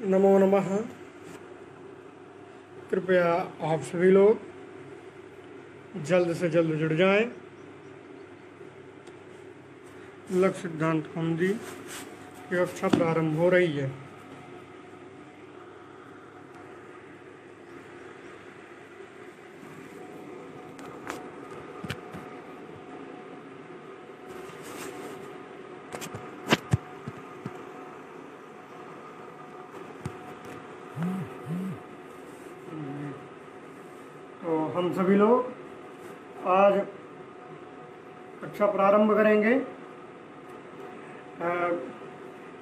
नमो नमः। कृपया आप सभी लोग जल्द से जल्द जुड़ जाएं। लक्ष्य सिद्धांत कौमुदी की कक्षा प्रारंभ हो रही है। तो हम सभी लोग आज कक्षा प्रारंभ करेंगे।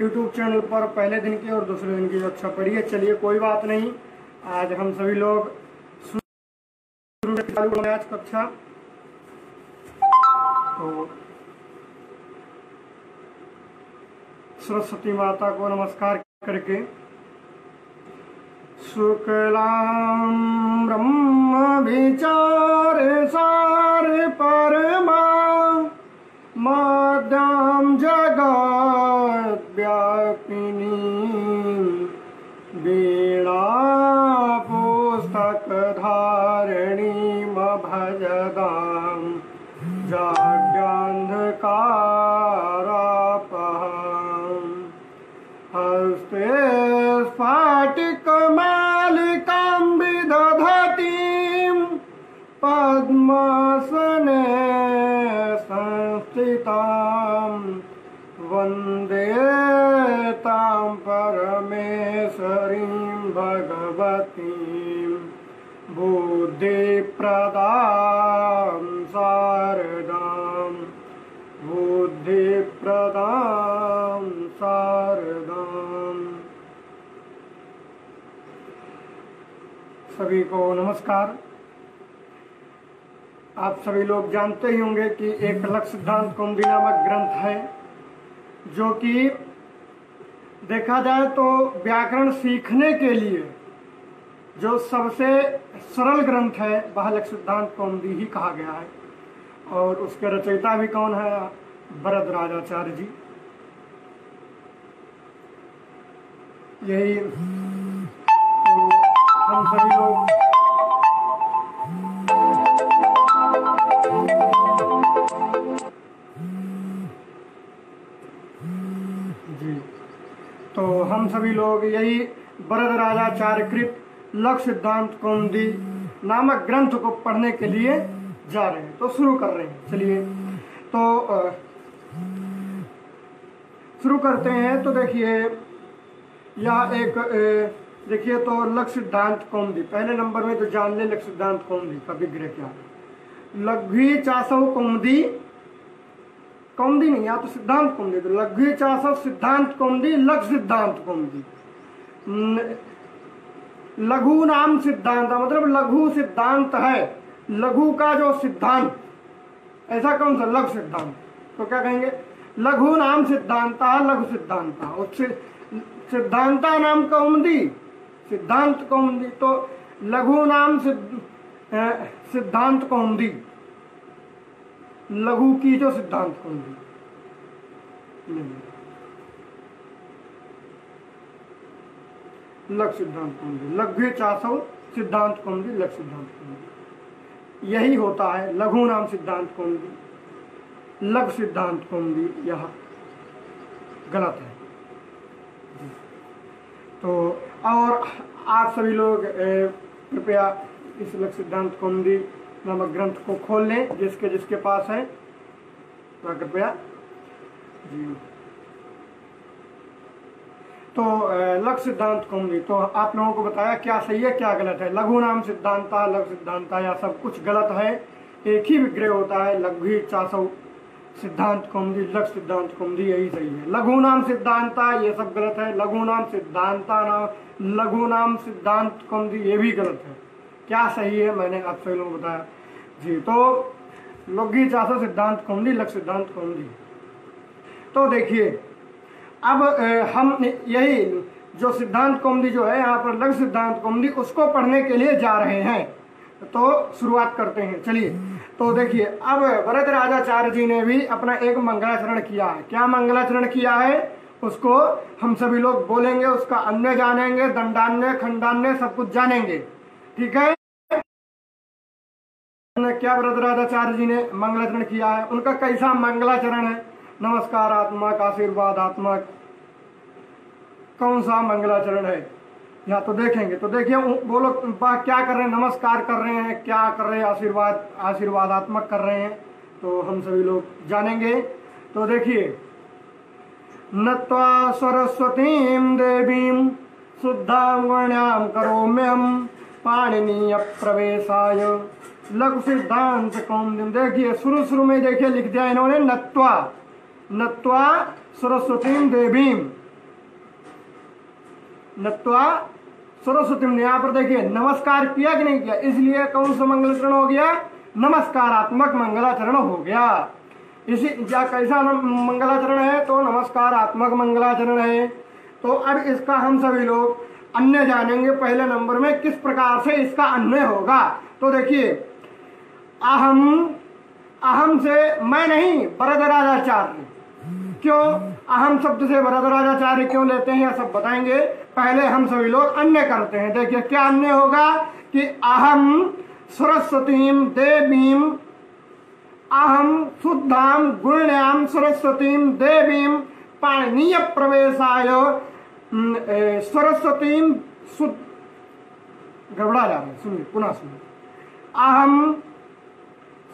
यूट्यूब चैनल पर पहले दिन की और दूसरे दिन की कक्षा पढ़ी है। चलिए कोई बात नहीं, आज हम सभी लोग चालू करेंगे आज कक्षा। तो सरस्वती माता को नमस्कार करके शुक्लां ब्रह्म विचार सार परमा मद्यां जगत् व्यापिनी वीणा पुस्तक धारिणीं भजदां जाड्यान्धकारापहं हस्ते स्फाटिकमालिकां विदधतीं पद्मासने संस्थितां वन्दे तां परमेश्वरीं भगवतीं बुद्धिप्रदां शारदां बुद्धिप्रदां शारदां। सभी को नमस्कार। आप सभी लोग जानते ही होंगे कि एक लक्ष्य सिद्धांत कौमुदी नामक ग्रंथ है, जो कि देखा जाए तो व्याकरण सीखने के लिए जो सबसे सरल ग्रंथ है वह लक्ष्य सिद्धांत कौमुदी ही कहा गया है। और उसके रचयिता भी कौन है? वरदराजाचार्य जी। यही तो हम सभी लोग जी तो हम सभी लोग यही वरदराजाचार्य कृत लक्ष्य सिद्धांत कौमुदी नामक ग्रंथ को पढ़ने के लिए जा रहे हैं। तो शुरू कर रहे हैं। चलिए तो शुरू करते हैं। तो देखिए यह एक देखिए तो लक्ष्य सिद्धांत कौमुदी पहले नंबर में तो जान ले लक्ष्य सिद्धांत कौमुदी का विग्रह क्या है। लघ्वी चासव कौमुदी, कौमुदी नहीं या तो सिद्धांत कौमुदी, तो लघ्वी चासव सिद्धांत कौमुदी लक्ष्य सिद्धांत कौमुदी। लघु नाम सिद्धांत मतलब लघु सिद्धांत है, लघु का जो सिद्धांत, ऐसा कौन सा लघु सिद्धांत। तो क्या कहेंगे? लघु नाम सिद्धांता लघु सिद्धांता और सिद्धांता नाम कौमुदी सिद्धांत कौमुदी। तो लघु नाम सिद्धांत कौमुदी, लघु की जो सिद्धांत कौमुदी लक्ष्य सिद्धांत कौमुदी, लघ्वी चासव सिद्धांत कौमुदी लक्ष्य सिद्धांत कौमुदी, यही होता है लघु नाम सिद्धांत कौमुदी लघु सिद्धांत कौमुदी। यह गलत है। तो और आप सभी लोग कृपया इस लक्ष्य सिद्धांत कौमुदी नामक ग्रंथ को खोल लें, जिसके जिसके पास है तो कृपया जी। तो लक्ष्य सिद्धांत कौमुदी तो आप लोगों को बताया क्या सही है क्या गलत है। लघु नाम सिद्धांता लघु सिद्धांता या सब कुछ गलत है। एक ही विग्रह होता है लघ्वी चासव सिद्धांत कौमुदी लक्ष्य सिद्धांत कौमुदी, यही सही है। लघु नाम सिद्धांता ये सब गलत है। लघु नाम सिद्धांता नाम लघु नाम सिद्धांत कौमुदी ये भी गलत है। क्या सही है मैंने आप सभी लोगों को बताया जी। तो लघ्वी चासव सिद्धांत कौमुदी लक्ष्य सिद्धांत कौमुदी। तो देखिए अब हम यही जो सिद्धांत कौमुदी जो है यहाँ पर लघु सिद्धांत कौमुदी उसको पढ़ने के लिए जा रहे हैं। तो शुरुआत करते हैं। चलिए तो देखिए अब वरदराजाचार्य जी ने भी अपना एक मंगलाचरण किया है। क्या मंगलाचरण किया है? उसको हम सभी लोग बोलेंगे, उसका अन्य जानेंगे, दंडान्य खंडान्य सब कुछ जानेंगे। ठीक है। क्या वरदराजाचार्य जी ने मंगलाचरण किया है, उनका कैसा मंगलाचरण है? नमस्कारात्मक, आशीर्वादात्मक, कौन सा मंगलाचरण है यहाँ तो देखेंगे। तो देखिए वो लोग क्या कर रहे हैं, नमस्कार कर रहे हैं, क्या कर रहे हैं, आशीर्वादात्मक कर रहे हैं, तो हम सभी लोग जानेंगे। तो देखिए, नत्वा सरस्वतीं देवीं शुद्धां गुण्यां करोम्यहं पाणिनीय प्रवेशाय लघु सिद्धांत कौमुदीम्। देखिए शुरू में देखिए लिख दिया इन्होंने नत्वा सरस्वतीं देवीं, नत्वा सरस्वतीं। यहाँ पर देखिए नमस्कार किया कि नहीं किया, इसलिए कौन सा मंगलाचरण हो गया? नमस्कारात्मक मंगलाचरण हो गया। इसी क्या कैसा मंगलाचरण है? तो नमस्कारात्मक मंगलाचरण है। तो अब इसका हम सभी लोग अन्य जानेंगे। पहले नंबर में किस प्रकार से इसका अन्य होगा। तो देखिए, अहम से मैं नहीं, वरदराजाचार्य। क्यों अहम शब्द से वरदराजाचार्य क्यों लेते हैं, यह सब बताएंगे। पहले हम सभी लोग अन्य करते हैं। देखिए क्या अन्य होगा कि अहम सरस्वतीं देवीं, अहम शुद्धां गुण्यां सरस्वतीं देवीं पाणिनीय प्रवेशाय सरस्वतीं शुद्ध, गड़बड़ा जा रहा है, सुनिए पुनः सुनिए। अहम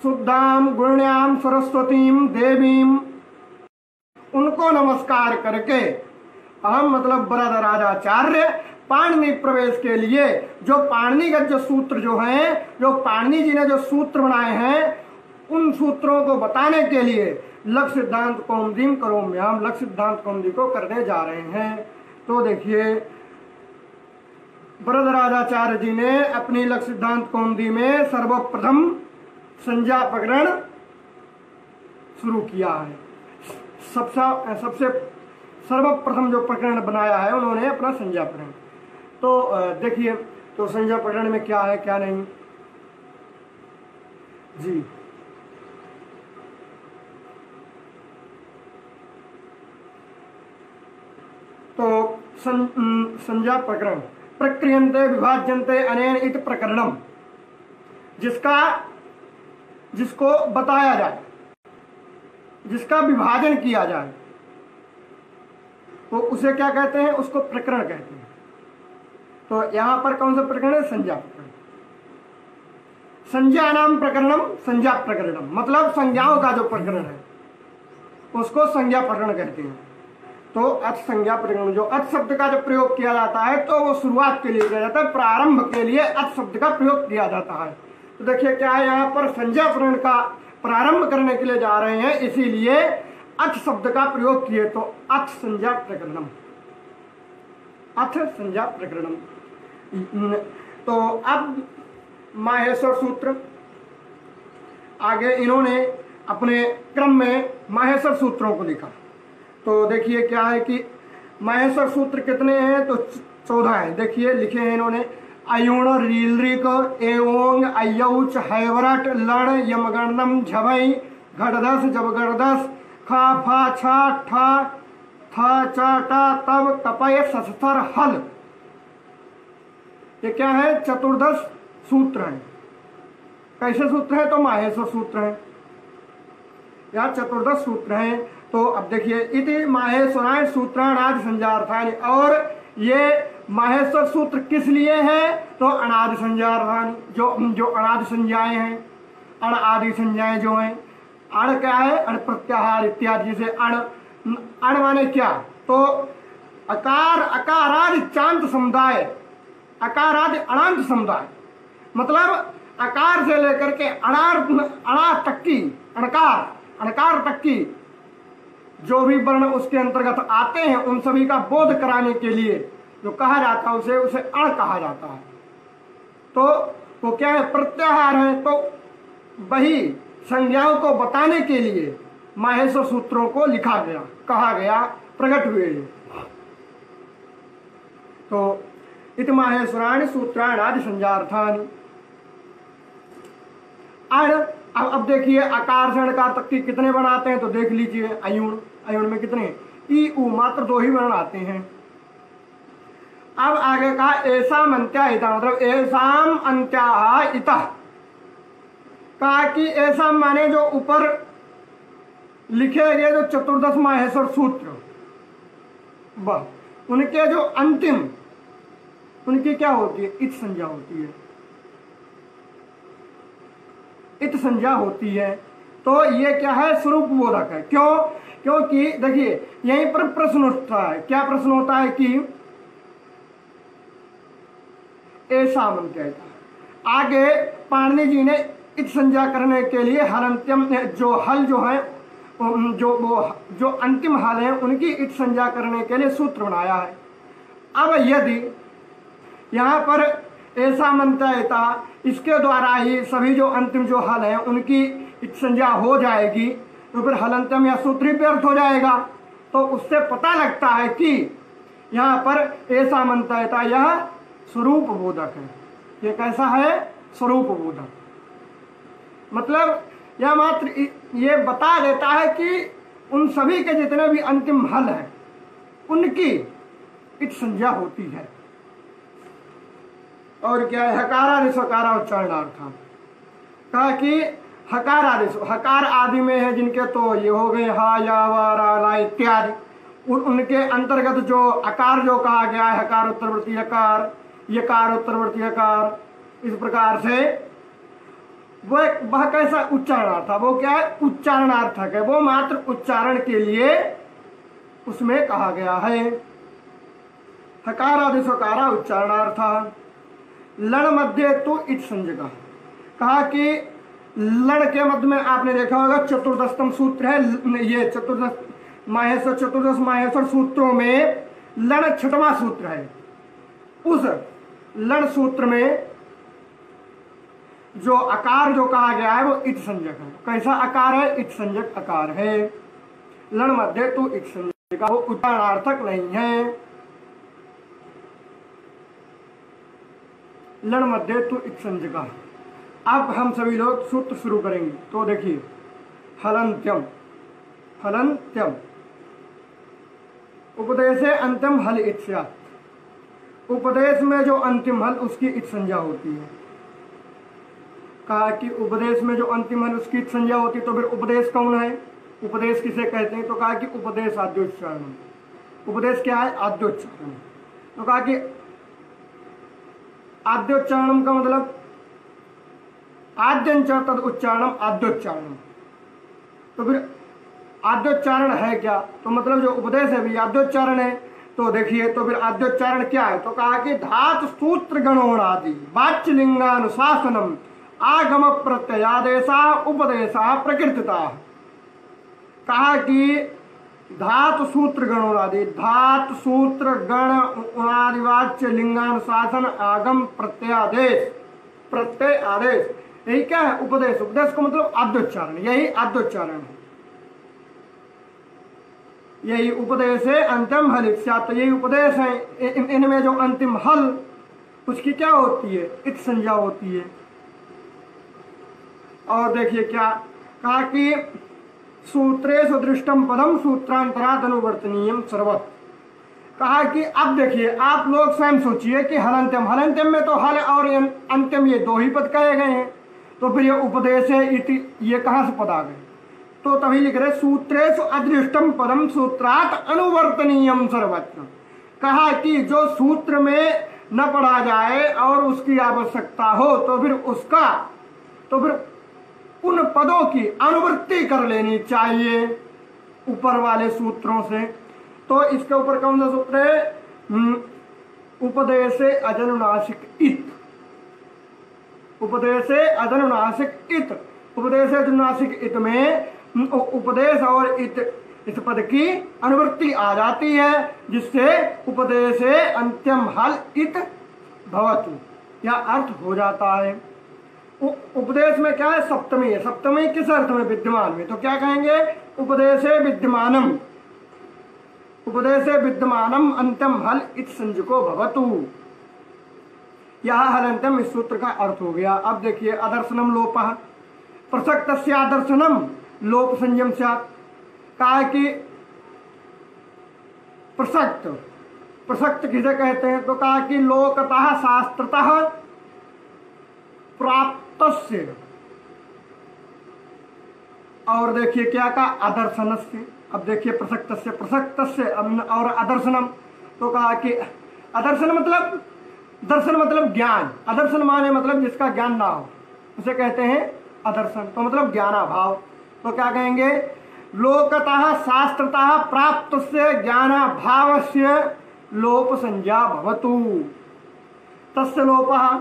शुद्धां गुण्यां सरस्वतीं देवीं, उनको नमस्कार करके, अहम मतलब वरदराजाचार्य, पाणिनि प्रवेश के लिए जो पाणिनिगत जो सूत्र जो हैं, जो पाणिनि जी ने जो सूत्र बनाए हैं, उन सूत्रों को बताने के लिए लघु सिद्धांत कौमुदीम् करोम्यहम्, लघु सिद्धांत कौमुदी को करने जा रहे हैं। तो देखिए वरदराजाचार्य जी ने अपनी लघु सिद्धांत कौमुदी में सर्वप्रथम संज्ञा प्रकरण शुरू किया है। सबसे सर्वप्रथम जो प्रकरण बनाया है उन्होंने अपना संज्ञा प्रकरण। तो देखिए, तो संज्ञा प्रकरण में क्या है क्या नहीं जी। तो संज्ञा प्रकरण प्रक्रियन्ते विभाज्यन्ते अनेन इति प्रकरणम, जिसको बताया जाए, जिसका विभाजन किया जाए, तो उसे क्या कहते हैं? उसको प्रकरण कहते हैं। तो यहां पर कौन सा प्रकरण है? संज्ञा प्रकरण। संज्ञा नाम प्रकरणम संज्ञा प्रकरणम, मतलब संज्ञाओं का जो प्रकरण है उसको संज्ञा प्रकरण कहते हैं। तो अर्थ संज्ञा प्रकरण, जो अर्थ शब्द का जो प्रयोग किया जाता है तो वो शुरुआत के लिए किया जाता है, प्रारंभ के लिए अर्थ शब्द का प्रयोग किया जाता है। तो देखिए क्या है, यहाँ पर संज्ञा प्रकरण का प्रारंभ करने के लिए जा रहे हैं, इसीलिए अर्थ शब्द का प्रयोग किए। तो अर्थ संज्ञा प्रकरणम, अर्थ संज्ञा प्रकरणम। तो अब माहेश्वर सूत्र, आगे इन्होंने अपने क्रम में माहेश्वर सूत्रों को लिखा। तो देखिए क्या है कि माहेश्वर सूत्र कितने हैं? तो 14 हैं। देखिए लिखे हैं इन्होंने, अयुण रीलरिक एवं अयौच हैवरट लण यमगणनम झवई घटदस जबगड़दस खा फा छा ठा था चा टा तब कपय सस्तर हल। ये क्या है? चतुर्दश सूत्र है। कैसे सूत्र है? तो माहेश्वर सूत्र है, या चतुर्दश सूत्र है। तो अब देखिए, इति माहेश्वराय सूत्राणादि संज्ञार्थानि, और ये माहेश्वर सूत्र किस लिए है? तो अनादि संज्ञार्थानि, जो अनादि संज्ञाएं हैं, अण आदि संज्ञाएं जो हैं। अण क्या है? अण प्रत्याहार इत्यादि। जैसे अण माने क्या? तो अकार अकारादि चांत समुदाय, अकारादि अणांत समुदाय, मतलब अकार से लेकर के अणार तक की, अणकार तक की जो भी वर्ण उसके अंतर्गत आते हैं, उन सभी का बोध कराने के लिए जो कहा जाता है उसे अण कहा जाता है। तो वो क्या है? प्रत्याहार है। तो वही संज्ञाओं को बताने के लिए माहेश्वर सूत्रों को लिखा गया, कहा गया, प्रकट हुए। तो इत माहेश्वराणि सूत्राणादि संज्ञार्थानि। अण, अब देखिए अकार से अणकार तक की कितने बनाते हैं? तो देख लीजिए, अयुण में कितने? ई उ मात्र दो ही वर्ण आते हैं। अब आगे कहा ऐसा मंत्या इता, मतलब ऐसाम अंत्या इता, कहा कि ऐसा माने जो ऊपर लिखे गए जो चतुर्दश माहेश्वर सूत्र, वह उनके जो अंतिम, उनकी क्या होती है? इत संज्ञा होती है, इत संज्ञा होती है। तो ये क्या है? स्वरूप बोधक है। क्यों? क्योंकि देखिए यहीं पर प्रश्न उठता है। क्या प्रश्न होता है कि ऐसा मंत्य, आगे पाणिनि जी ने इत संज्ञा करने के लिए हलंत्यम जो हल जो है जो अंतिम हल है उनकी इत संज्ञा करने के लिए सूत्र बनाया है। अब यदि यहाँ पर ऐसा मंत्रिता इसके द्वारा ही सभी जो अंतिम जो हल है उनकी इत संज्ञा हो जाएगी तो फिर हलंत्यम या सूत्र ही व्यर्थ हो जाएगा। तो उससे पता लगता है कि यहाँ पर ऐसा मंत्रिता यह स्वरूप बोधक है। ये कैसा है? स्वरूप बोधक, मतलब यह मात्र ये बता देता है कि उन सभी के जितने भी अंतिम हल हैं उनकी इत संज्ञा होती है। और क्या है? हकारादेश हकारा उच्चारणार्थ, कहा कि हकारादेश हकार आदि में है जिनके, तो ये हो गए हा या वा रा ला इत्यादि, उनके अंतर्गत जो अकार जो कहा गया है हकार उत्तरवर्ती अकार, यकार उत्तरवर्ती अकार, इस प्रकार से वह कैसा उच्चारणार्थ था? वो क्या है? उच्चारणार्थक है, वो मात्र उच्चारण के लिए उसमें कहा गया है। हकारादेश हकारा उच्चारणार्थ। लण मध्य तो इत संज्ञा, कहा कि लण के मध्य में आपने देखा होगा चतुर्दशतम सूत्र है, ये चतुर्दश माहेश्वर सूत्रों में लण छठवां सूत्र है। उस लण सूत्र में जो आकार जो कहा गया है वो इत संज्ञक है। कैसा आकार है? इत संज्ञक आकार है। लण मध्य तो इत संज्ञक, वो उच्चारणार्थक नहीं है। लण मध्य तो इत संज्ञक। अब हम सभी लोग सूत्र शुरू करेंगे। तो देखिए हलंत्यम, हलंत्यम उपदेशे अंतिम हल इत्स्यात्, उपदेश में जो अंतिम हल उसकी इत संज्ञा होती है। कहा कि उपदेश में जो अंतिम हल उसकी इत संज्ञा होती है। तो फिर उपदेश कौन है? उपदेश किसे कहते हैं? तो कहा कि उपदेश आद्योच्चारण। उपदेश क्या है? आद्योच्चारण। तो कहा कि आद्योच्चारण का मतलब आद्यंच तद उच्चारणम आद्योच्चारण। तो फिर आद्योच्चारण है क्या? तो मतलब जो उपदेश है भी आद्योच्चारण है। तो देखिए तो फिर आद्योच्चारण क्या है? तो कहा कि धातु सूत्र गणोणादि वाच्य लिंगानुशासनम आगम प्रत्ययादेशा उपदेशा प्रकृतिता। कहा कि धातु सूत्र गणोणादि, धातु सूत्र गण उणादि वाच्य लिंगानुशासन आगम प्रत्ययादेश, प्रत्यय आदेश, यही क्या है? उपदेश। उपदेश को मतलब आद्योच्चारण, यही आद्योच्चारण है। यही उपदेश है अंतिम हल इत्स्यात्। तो यही उपदेश है, इनमें जो अंतिम हल उसकी क्या होती है? इत संज्ञा होती है। और देखिए क्या कहा कि सूत्रेषु दृष्टम पदम सूत्रांतरात् अनुवर्तनीयम सर्वत्र। कहा कि अब देखिए आप लोग स्वयं सोचिए कि हलंत्यम, हलंत्यम में तो हल और अंत्यम ये दो ही पद कहे गए हैं। तो फिर ये उपदेश है इति, ये कहाँ से पद आ गए? तो तभी लिख रहे सूत्रेषु अदृष्टम पदम सूत्रात् अनुवर्तनीयम सर्वत्र। कहा कि जो सूत्र में न पढ़ा जाए और उसकी आवश्यकता हो तो फिर उन पदों की अनुवृत्ति कर लेनी चाहिए ऊपर वाले सूत्रों से। तो इसके ऊपर कौन सा सूत्र है? उपदेशे अजनुनासिक इत, उपदेशे अजनुनासिक इत, उपदेशे अजनुनासिक इत में उपदेश और इत इस पद की अनुवृत्ति आ जाती है, जिससे उपदेशे अंत्यम हल इत भवतु, या अर्थ हो जाता है। उपदेश में क्या है? सप्तमी है। सप्तमी किस अर्थ में? विद्यमान में। तो क्या कहेंगे? उपदेशे विद्यमानम, उपदेशे विद्यमानम अंत्यम हल इत संज्ञको भवतु। यह हलंत्यम इस सूत्र का अर्थ हो गया। अब देखिए अदर्शनम लोपः प्रसक्तस्य आदर्शनम लोप संयम स्यात्। कहा कि प्रसक्त, प्रसक्त किसे कहते हैं? तो कहा कि लोकतः शास्त्रतः प्राप्तस्य, और देखिए क्या कहा? अदर्शनस्य। अब देखिए प्रसक्तस्य, प्रसक्तस्य और अदर्शनम। तो कहा कि अदर्शन मतलब, दर्शन मतलब ज्ञान, अदर्शन माने मतलब जिसका ज्ञान ना हो उसे कहते हैं अदर्शन, तो मतलब ज्ञानाभाव। तो क्या कहेंगे? लोकतः शास्त्रतः प्राप्त से ज्ञानाभाव से लोप संज्ञा भवतु। तस्य लोपः,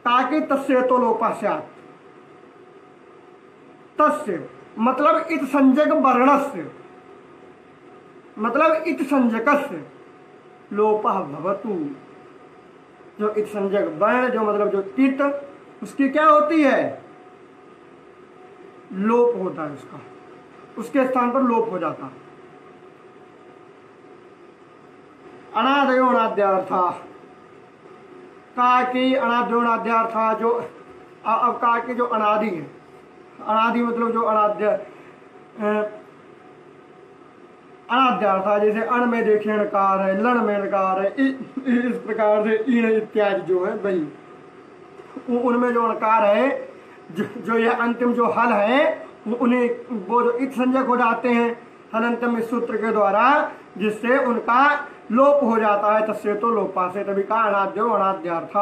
ताकि तस्य तो लोपः स्यात्। तस्य मतलब इत संज्ञक वर्णस्य, मतलब इत संज्ञकस्य लोपः भवतु। जो इत संज्ञक वर्ण, जो मतलब जो इत, उसकी क्या होती है? लोप होता है उसका, उसके स्थान पर लोप हो जाता। अनादयो अनाद्यार्थ, कहा कि अनाद्यो अनाद्यार्थ, जो अब कहा कि जो अनादि है, अनादि मतलब जो अनाद्य अनाद्यार्थ, जैसे अण में देखिए णकार है, लण में णकार है, इस प्रकार से ईण इत्यादि जो है वही, उनमें जो णकार है, जो यह अंतिम जो हल है, उन्हें वो जो इत संज्ञक हो जाते हैं हलंतम इस सूत्र के द्वारा, जिससे उनका लोप हो जाता है। तस्य तो लोपा से, तभी कहा अनाद्यो अनाद्यार्थ।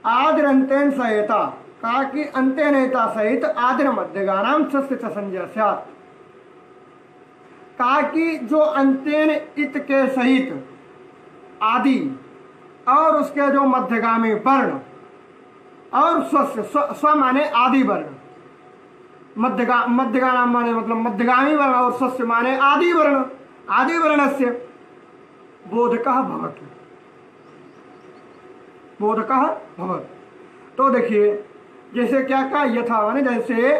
आदिरंतेन सहिता, कहा कि अंत्यनेता सहित आदिर मध्यगानाम सस्य च संज्ञा स्यात्। कहा कि जो अंत्यन इत के सहित आदि और उसके जो मध्यगामी वर्ण और स्व माने आदि वर्ण, मध्यगानाम माने मतलब मध्यगामी वर्ण, और स्वस्य माने आदि वर्ण, आदि वर्णस्य बोधकः भवतु, बोधकः भवतु। तो देखिए जैसे क्या कहा? यथा माने जैसे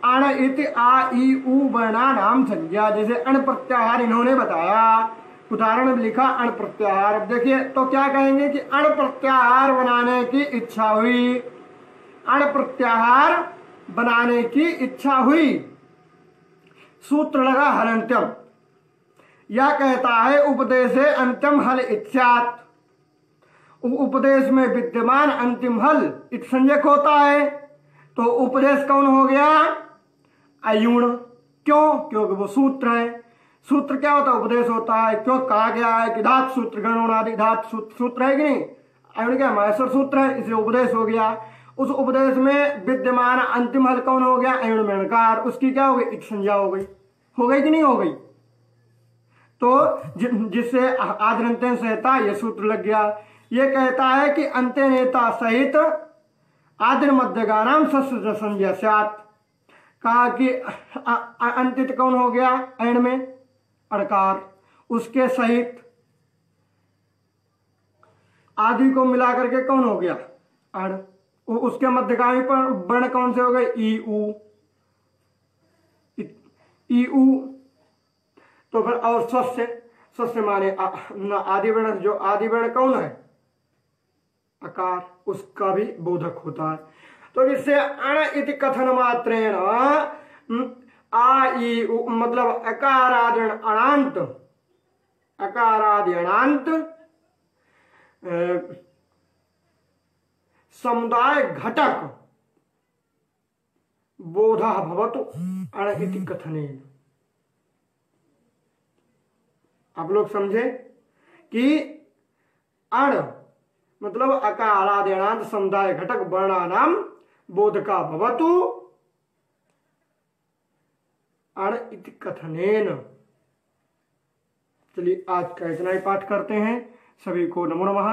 अण इति आ ई उ वर्णा नाम संज्ञा, जैसे अण प्रत्याहार इन्होंने बताया, उदाहरण में लिखा अण प्रत्याहार। अब देखिए तो क्या कहेंगे कि अण प्रत्याहार बनाने की इच्छा हुई, अण प्रत्याहार बनाने की इच्छा हुई, सूत्र लगा हलंत्यम, यह कहता है उपदेशे अंत्यम हल इत्यात्। उपदेश में विद्यमान अंतिम हल इत संज्ञक होता है, तो उपदेश कौन हो गया? अयुण। क्यों? क्योंकि वो सूत्र है। सूत्र क्या होता है? उपदेश होता है। क्यों कहा गया है कि धातु सूत्र गणोनादि धातु सूत्र है कि नहीं? अयुण क्या? महेश्वर सूत्र है, इसलिए उपदेश हो गया। उस उपदेश में विद्यमान अंतिम हल कौन हो गया? अयुण में णकार, उसकी क्या हो गई? इत संज्ञा हो गई। हो गई कि नहीं हो गई? तो जिससे आद्यंत्यन सहिता यह सूत्र लग गया। ये कहता है कि अंत्यनेता सहित आदिर मध्यगानाम सस्य संज्ञा स्यात्। कहा कि अंतित कौन हो गया? ऐण में अणकार, उसके सहित आदि को मिलाकर के कौन हो गया? अण। उसके मध्यगामी पर वर्ण कौन से हो गए? ई उ, ई उ। तो फिर और स्वस्य, स्वस्य माने आदि वर्ण, जो आदि वर्ण कौन है? अकार, उसका भी बोधक होता है। तो जिससे अण इति कथन मात्रेण आ ई उ मतलब अकारादि अणांत, अकारादि अणांत समुदाय घटक बोधा भवतु अण इति कथनेन। आप लोग समझे कि अण मतलब अकारादि अणांत समुदाय घटक वर्णानाम बोधका भवतु अण इति कथनेन। चलिए आज का इतना ही पाठ करते हैं। सभी को नमो नमः।